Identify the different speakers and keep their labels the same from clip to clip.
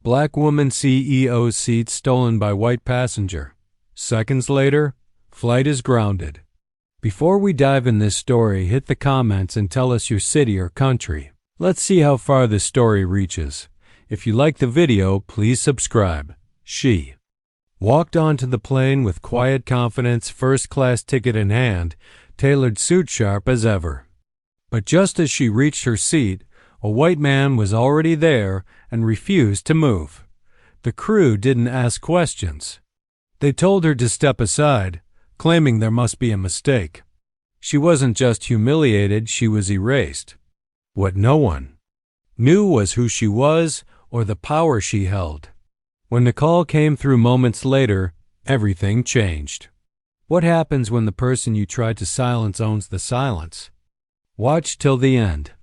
Speaker 1: Black woman CEO seat stolen by white passenger. Seconds later, flight is grounded. Before we dive in this story, hit the comments and tell us your city or country. Let's see how far this story reaches. If you like the video, please subscribe. She walked onto the plane with quiet confidence, first-class ticket in hand, tailored suit sharp as ever. But just as she reached her seat, a white man was already there and refused to move. The crew didn't ask questions. They told her to step aside, claiming there must be a mistake. She wasn't just humiliated, she was erased. What no one knew was who she was or the power she held. When the call came through moments later, everything changed. What happens when the person you tried to silence owns the silence? Watch till the end.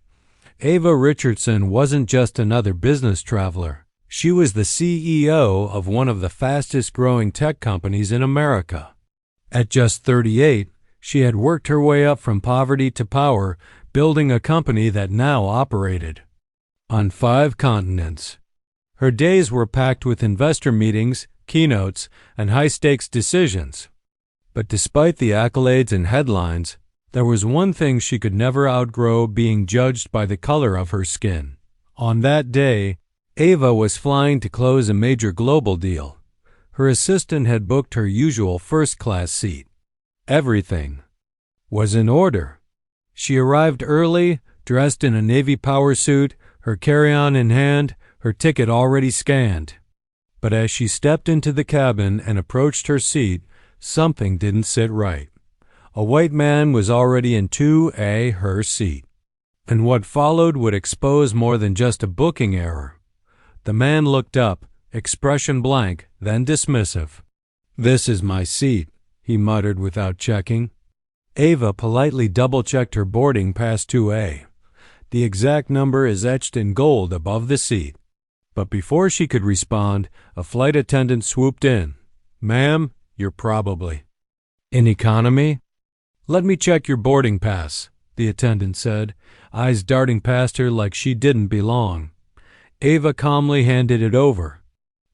Speaker 1: Ava Richardson wasn't just another business traveler. She was the CEO of one of the fastest-growing tech companies in America. At just 38, she had worked her way up from poverty to power, building a company that now operated on 5 continents. Her days were packed with investor meetings, keynotes, and high-stakes decisions. But despite the accolades and headlines, there was one thing she could never outgrow: being judged by the color of her skin. On that day, Ava was flying to close a major global deal. Her assistant had booked her usual first-class seat. Everything was in order. She arrived early, dressed in a Navy power suit, her carry-on in hand, her ticket already scanned. But as she stepped into the cabin and approached her seat, something didn't sit right. A white man was already in 2A, her seat. And what followed would expose more than just a booking error. The man looked up, expression blank, then dismissive. "This is my seat," he muttered without checking. Ava politely double-checked her boarding pass 2A. The exact number is etched in gold above the seat. But before she could respond, a flight attendant swooped in. "Ma'am, you're probably in economy?" "Let me check your boarding pass," the attendant said, eyes darting past her like she didn't belong. Ava calmly handed it over.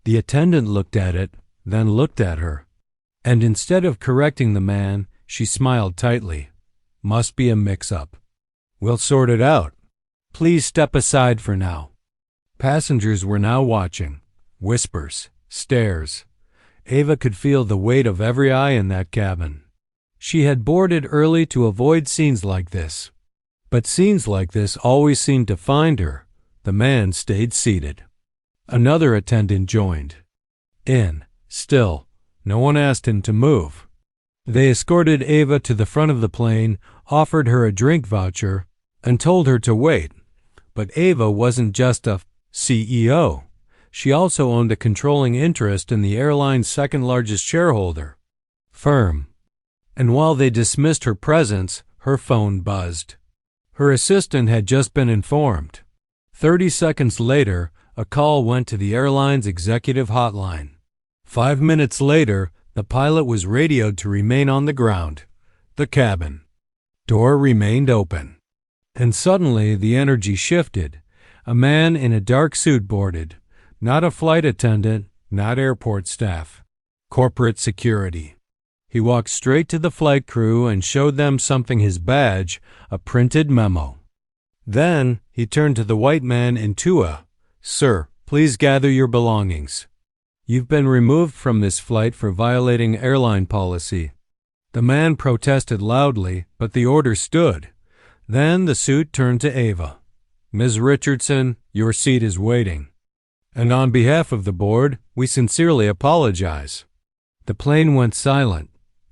Speaker 1: The attendant looked at it, then looked at her. And instead of correcting the man, she smiled tightly. "Must be a mix-up. We'll sort it out. Please step aside for now." Passengers were now watching. Whispers, stares. Ava could feel the weight of every eye in that cabin. She had boarded early to avoid scenes like this. But scenes like this always seemed to find her. The man stayed seated. Another attendant joined. Still, no one asked him to move. They escorted Ava to the front of the plane, offered her a drink voucher, and told her to wait. But Ava wasn't just a CEO. She also owned a controlling interest in the airline's second-largest shareholder firm. And while they dismissed her presence, her phone buzzed. Her assistant had just been informed. 30 seconds later, a call went to the airline's executive hotline. 5 minutes later, the pilot was radioed to remain on the ground. The cabin door remained open. And suddenly the energy shifted. A man in a dark suit boarded. Not a flight attendant, not airport staff. Corporate security. He walked straight to the flight crew and showed them something: his badge, a printed memo. Then he turned to the white man in 2A. "Sir, please gather your belongings. You've been removed from this flight for violating airline policy." The man protested loudly, but the order stood. Then the suit turned to Ava. "Ms. Richardson, your seat is waiting. And on behalf of the board, we sincerely apologize." The plane went silent.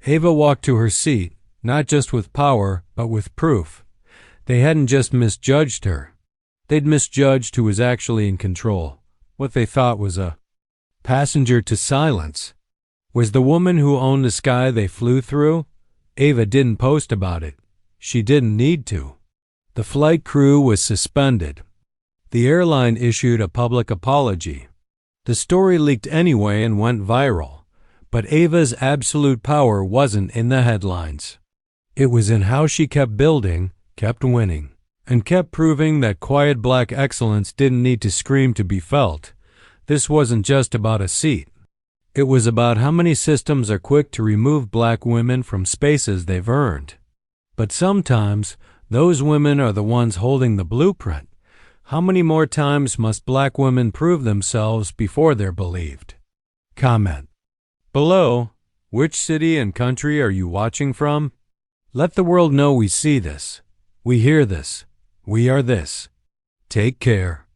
Speaker 1: Ava walked to her seat, not just with power, but with proof. They hadn't just misjudged her. They'd misjudged who was actually in control. What they thought was a passenger to silence was the woman who owned the sky they flew through. Ava didn't post about it. She didn't need to. The flight crew was suspended. The airline issued a public apology. The story leaked anyway and went viral. But Ava's absolute power wasn't in the headlines. It was in how she kept building, kept winning, and kept proving that quiet black excellence didn't need to scream to be felt. This wasn't just about a seat. It was about how many systems are quick to remove black women from spaces they've earned. But sometimes, those women are the ones holding the blueprint. How many more times must black women prove themselves before they're believed? Comment below, which city and country are you watching from? Let the world know we see this, we hear this, we are this. Take care.